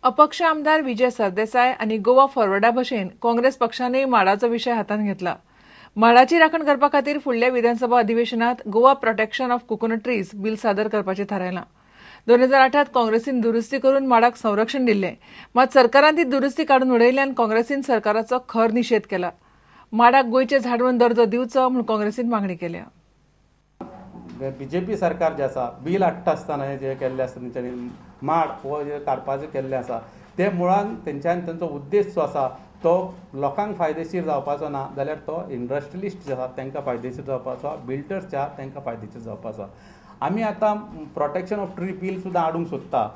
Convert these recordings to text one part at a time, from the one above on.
अपक्ष आमदार विजय सरदेसाय आणि गोवा फॉरवर्डा भशेन काँग्रेस पक्षाने माडाचो विषय हातांत घेतला. माडाची राखण करपा खातीर फुडल्या विधानसभा अधिवेशनात Goa protection of coconut trees bill सादर करपाचें थारायलां. 2008 काँग्रेसीन दुरुस्ती करून माडाक संरक्षण दिल्लें, मात सरकारान ती दुरुस्ती काडून उडयल्यान काँग्रेसीन सरकाराचो खर निशेध केला. माडाक गोंयचे झाड म्हणून दर्जो दिवचो म्हूण काँग्रेसीन मागणी केल्या. बीजेपी सरकार जे आसा बील हाडटा आसतना हे जे केल्ले आसा तेंच्यांनी माड हो जे काडपाचें केल्लें आसा ते मुळान तेंच्यांनी तेंचो उद्देश जो आसा तो लोकांक फायदेशीर जावपाचो ना, जाल्यार तो इंडस्ट्रियलिस्ट जे आसा तांकां फायदेशीर जावपाचो, बिल्डर्स जे आसा तांकां फायदेशीर जावपाचो. आमी आतां प्रोटेक्शन ऑफ ट्री बील सुद्दां हाडूंक सोदता.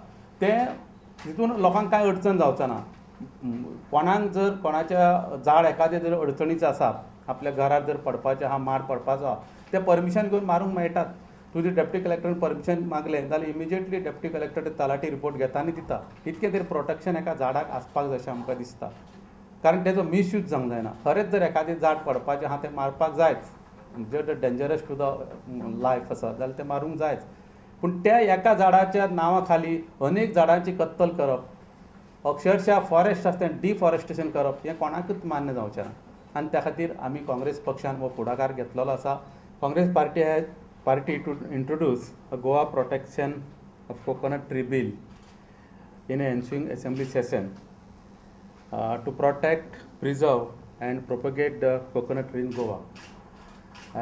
ते तितून लोकांक कांय अडचण जावचो ना. कोणाक जर कोणाच्या झाड एखादें जर अडचणीचें आसा, आपल्या घरार जर पडपाचें आहा, माड पडपाचो आहा, ते परमिशन घेवन मारूंक मेळटात. तुजी डेप्टी कलेक्टरान परमिशन मागलें जाल्यार immediately deputy collector talathi report घेता आनी दिता. इतकें तरी प्रोटेक्शन एका झाडाक आसपाक जाय अशें आमकां दिसता. कारण तेजो मिसयूज जावंक जायना. खरेंच जर एखादें झाड पडपाचें आहा तें मारपाक जायच, जर डेंजरस टू द लायफ आसा जाल्यार तें मारूंक जायच. पूण त्या एका झाडाच्या नांवा खाली अनेक झाडांची कत्तल करप, अक्षरशा फॉरेस्ट आसता तें डिफॉरेस्टेशन करप हें कोणाकूच मान्य जावचें ना. आनी त्या खातीर आमी काँग्रेस पक्षान हो फुडाकार घेतलेलो आसा. Congress party has party to introduce a Goa protection of coconut tree bill in an ensuing assembly session to protect, preserve and propagate the coconut tree in Goa.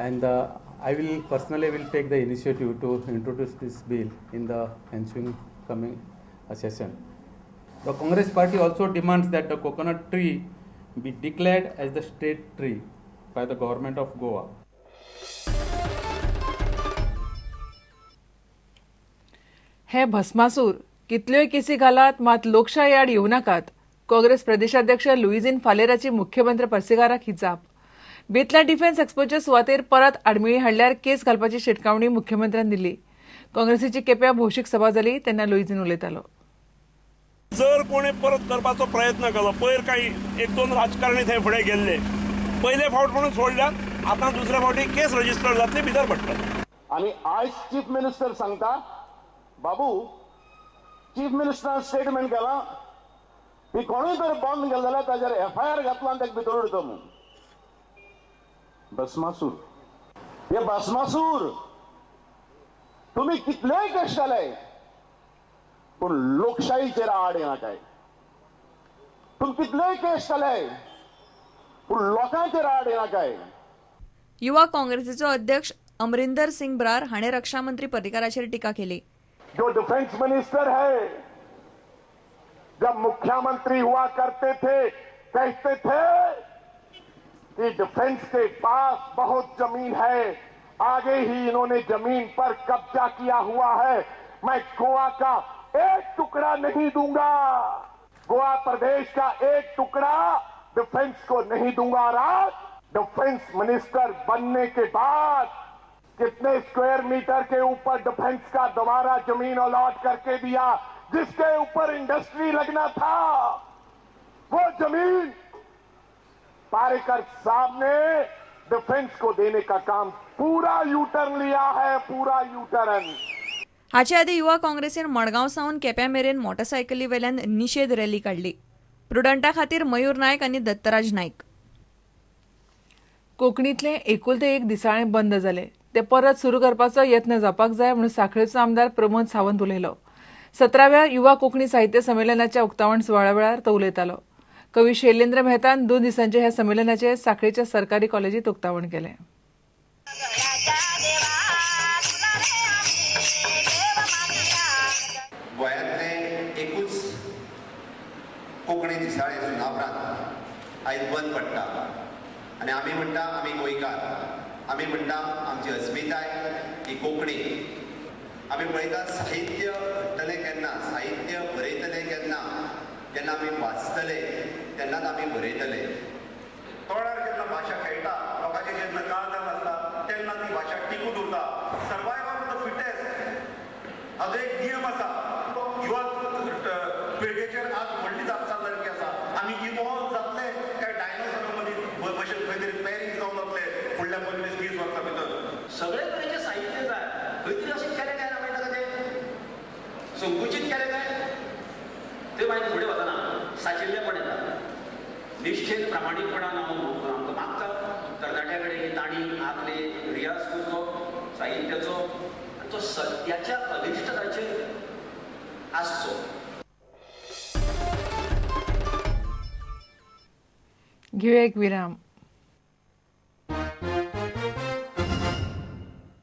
And I will personally take the initiative to introduce this bill in the ensuing coming session. The Congress party also demands that the coconut tree be declared as the state tree by the government of Goa. हे भस्मासूर कितल्योय केसी घालात मात लोकशाही आड येवं नाकात. काँग्रेस प्रदेशाध्यक्ष लुईझीन फालेराची मुख्यमंत्री पर्सिकाराक ही जाप. बेतल्या डिफेन्स एक्सपोच्या सुवातेर परत आडमेळी हाडल्यार केस घालपाची शिटकावणी मुख्यमंत्र्यान दिली. काँग्रेसीची केप्यां भौशीक सभा जाली तेन्ना लुईझीन उलयतालो. जर कोणी परत करपाचो प्रयत्न केलो, पयर काही एक दोन राजकारणी थंय फुडें गेल्ले, पयले फावट म्हणून सोडल्यात, आतां दुसऱ्या फावटी केस रजिस्टर जातली भितर पडटा. आणि आयज चीफ मिनिस्टर सांगता बाबू, चीफ मिनिस्टरान स्टेटमेंट केला की कोणूय जर बंद केलं जाल्यार ताजेर FIR घातला आनी ताका भितर उडयता म्हणून. भस्मासूर, हे भस्मासूर तुम्ही कितलेय केस केले पूण लोकशाहीचेर आड येनाकाय. तुम्ही कितलेय केस केले पूण लोकांचेर आड येनाकाय. युवा काँग्रेसीचो अध्यक्ष अमरिंदर सिंग ब्रार हाणें रक्षा मंत्री पर्रिकाराचेर टिका केली. जो डिफेंस मिनिस्टर है, जब मुख्यमंत्री हुआ करते थे कहते थे कि डिफेंस के पास बहुत जमीन है, आगे ही इन्होंने जमीन पर कब्जा किया हुआ है, मैं गोवा का एक टुकड़ा नहीं दूंगा, गोवा प्रदेश का एक टुकड़ा डिफेंस को नहीं दूंगा. आज डिफेंस मिनिस्टर बनने के बाद कितने स्क्वायर मीटर के ऊपर डिफेंस का दोबारा जमीन अलॉट करके दिया, जिसके ऊपर इंडस्ट्री लगना था, वो जमीन पारेकर साहब ने डिफेंस को देने का काम पूरा यूटर्न लिया है, पूरा यूटर्न. हाचे आदी युवा काँग्रेसीन मडगांव सावन केप्यां मेरेन मोटरसायकली वेल्यान निषेध रॅली काडली. प्रुडंटा खातीर मयूर नायक आनी दत्तराज नायक. कोंकणीतलें एकुलतें एक दिसाळें बंद जालें. ते परत सुरू करपाचो यत्न जावपाक जाय म्हणून सांखळेचो आमदार प्रमोद सावंत उलयलो. 17व्या युवा कोंकणी साहित्य संमेलनाच्या उक्तावण सुवाळ्या वेळार तो उलयतालो. कवी शैलेंद्र मेहतान 2 दिसांचे ह्या संमेलनाचे सांखळेच्या सरकारी कॉलेजीत उक्तावण केलें. गोंयांतलें एकूच कोंकणी दिसाळें सुनापरांत आयज बंद पडटा. आनी आमी म्हणटा आमी गोंयकार, आमी म्हणटा आमची अस्मिताय ही कोंकणी. आमी पळयता साहित्य घडटलें केन्ना, साहित्य बरयतले केन्ना, जेन्ना आमी वाचतले तेन्नाच आमी बरयतले. तोंडार जेन्ना भाशा खेळटा, लोकांचे जेन्ना काळजां नासता तेन्ना ती भाशा टिकून उरता. सर्वायवल ऑफ द फिटेस्ट हाजो एक नियम आसा. तो युवा पिळगेचेर आज व्हडली जापसाल जाल्ली आसा. आमी इवॉल्व जातले काय डायनोसॉरा मदीं भशेन खंय तरी पॅरींग जावन जातले फुडल्या 25-30 वर्सां भितर. सगळे तरेचे साहित्य जाय. खंय तरी अशें केलें काय ना मागीर ताका तें संकुचीत केलें काय ते मागीर फुडें वतना साचिल्लेपण येता निश्चित प्रामाणीकपणान आमकां मागता तरणाट्या कडेन ही ताणी आपले रियाज करचो साहित्याचो आनी तो सत्याच्या अनिश्टताचेर आसचो. घेऊया एक विराम.